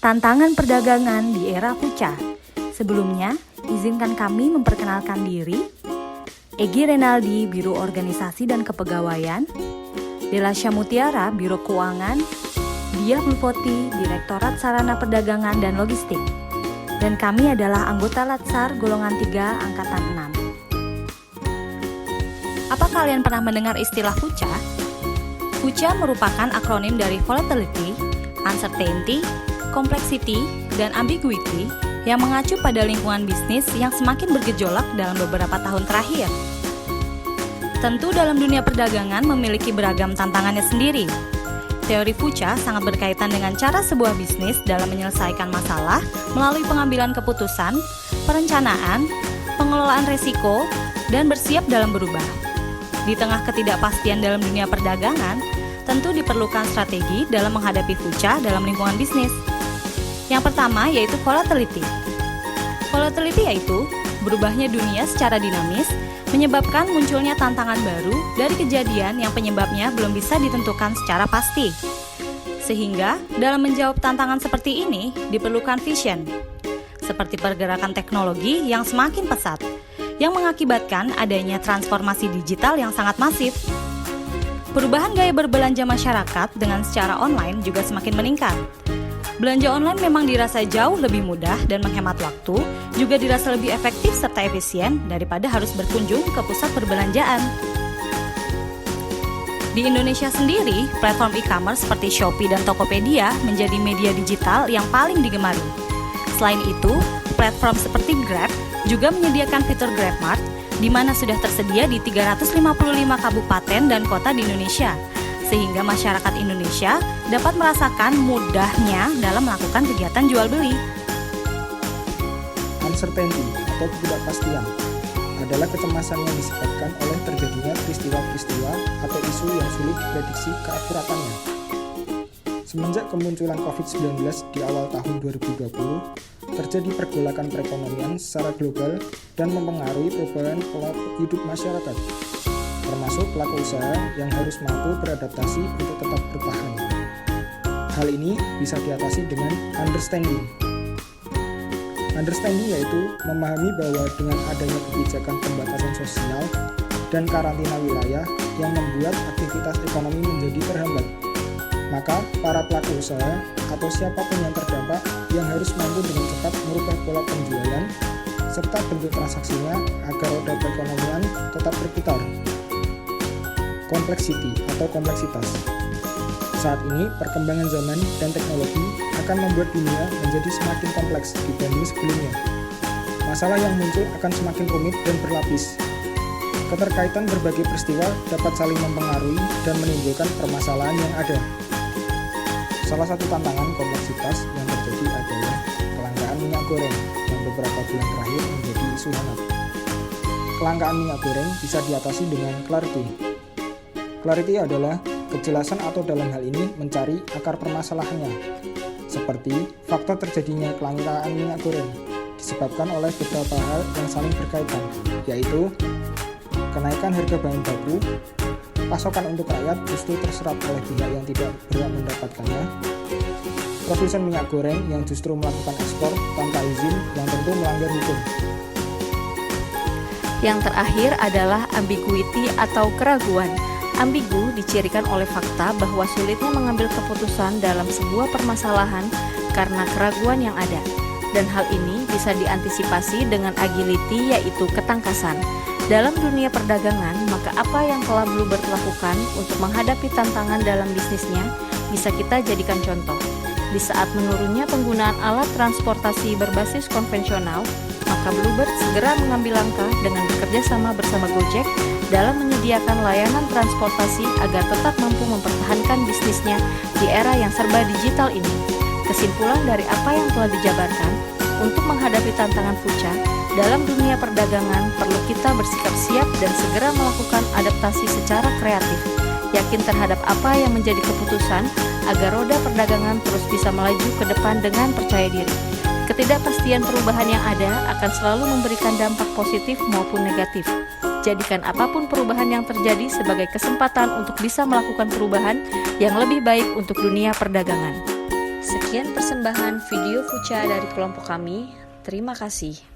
Tantangan perdagangan di era Fucha. Sebelumnya, izinkan kami memperkenalkan diri. Egy Renaldi, Biro Organisasi dan Kepegawaian. Delasya Mutiara, Biro Keuangan. Diah Bulvoti, Direktorat Sarana Perdagangan dan Logistik. Dan kami adalah anggota Latsar golongan 3 angkatan 6. Apa kalian pernah mendengar istilah Fucha? Fucha merupakan akronim dari volatility, uncertainty, complexity, dan ambiguity yang mengacu pada lingkungan bisnis yang semakin bergejolak dalam beberapa tahun terakhir. Tentu dalam dunia perdagangan memiliki beragam tantangannya sendiri. Teori Fucha sangat berkaitan dengan cara sebuah bisnis dalam menyelesaikan masalah melalui pengambilan keputusan, perencanaan, pengelolaan risiko, dan bersiap dalam berubah. Di tengah ketidakpastian dalam dunia perdagangan, tentu diperlukan strategi dalam menghadapi Fucha dalam lingkungan bisnis. Yang pertama yaitu volatility. Volatility yaitu berubahnya dunia secara dinamis, menyebabkan munculnya tantangan baru dari kejadian yang penyebabnya belum bisa ditentukan secara pasti. Sehingga, dalam menjawab tantangan seperti ini, diperlukan vision, seperti pergerakan teknologi yang semakin pesat, yang mengakibatkan adanya transformasi digital yang sangat masif. Perubahan gaya berbelanja masyarakat dengan secara online juga semakin meningkat. Belanja online memang dirasa jauh lebih mudah dan menghemat waktu, juga dirasa lebih efektif serta efisien daripada harus berkunjung ke pusat perbelanjaan. Di Indonesia sendiri, platform e-commerce seperti Shopee dan Tokopedia menjadi media digital yang paling digemari. Selain itu, platform seperti Grab juga menyediakan fitur GrabMart, di mana sudah tersedia di 355 kabupaten dan kota di Indonesia, sehingga masyarakat Indonesia dapat merasakan mudahnya dalam melakukan kegiatan jual beli. Uncertainty atau ketidakpastian adalah kecemasan yang disebabkan oleh terjadinya peristiwa-peristiwa atau isu yang sulit diprediksi keakuratannya. Semenjak kemunculan COVID-19 di awal tahun 2020, terjadi pergolakan perekonomian secara global dan mempengaruhi perubahan pola hidup masyarakat, termasuk pelaku usaha yang harus mampu beradaptasi untuk tetap bertahan. Hal ini bisa diatasi dengan understanding. Understanding yaitu memahami bahwa dengan adanya kebijakan pembatasan sosial dan karantina wilayah yang membuat aktivitas ekonomi menjadi terhambat, maka para pelaku usaha atau siapapun yang terdampak yang harus mampu dengan cepat merubah pola penjualan serta bentuk transaksinya agar roda perekonomian tetap berputar. Complexity atau kompleksitas. Saat ini, perkembangan zaman dan teknologi akan membuat dunia menjadi semakin kompleks dibanding sebelumnya. Masalah yang muncul akan semakin rumit dan berlapis. Keterkaitan berbagai peristiwa dapat saling mempengaruhi dan menimbulkan permasalahan yang ada. Salah satu tantangan kompleksitas yang terjadi adalah kelangkaan minyak goreng yang beberapa bulan terakhir menjadi isu hangat. Kelangkaan minyak goreng bisa diatasi dengan clarity. Clarity adalah kejelasan atau dalam hal ini mencari akar permasalahannya, seperti faktor terjadinya kelangkaan minyak goreng disebabkan oleh beberapa hal yang saling berkaitan, yaitu kenaikan harga bahan baku, pasokan untuk rakyat justru terserap oleh pihak yang tidak berhak mendapatkannya, produsen minyak goreng yang justru melakukan ekspor tanpa izin yang tentu melanggar hukum. Yang terakhir adalah ambiguity atau keraguan. Ambigu dicirikan oleh fakta bahwa sulitnya mengambil keputusan dalam sebuah permasalahan karena keraguan yang ada. Dan hal ini bisa diantisipasi dengan agility, yaitu ketangkasan. Dalam dunia perdagangan, maka apa yang telah Bluebird lakukan untuk menghadapi tantangan dalam bisnisnya bisa kita jadikan contoh. Di saat menurunnya penggunaan alat transportasi berbasis konvensional, maka Bluebird segera mengambil langkah dengan bekerja sama bersama Gojek dalam menyediakan layanan transportasi agar tetap mampu mempertahankan bisnisnya di era yang serba digital ini. Kesimpulan dari apa yang telah dijabarkan, untuk menghadapi tantangan Fucha dalam dunia perdagangan perlu kita bersikap siap dan segera melakukan adaptasi secara kreatif, yakin terhadap apa yang menjadi keputusan agar roda perdagangan terus bisa melaju ke depan dengan percaya diri. Ketidakpastian perubahan yang ada akan selalu memberikan dampak positif maupun negatif. Jadikan apapun perubahan yang terjadi sebagai kesempatan untuk bisa melakukan perubahan yang lebih baik untuk dunia perdagangan. Sekian persembahan video Fucha dari kelompok kami. Terima kasih.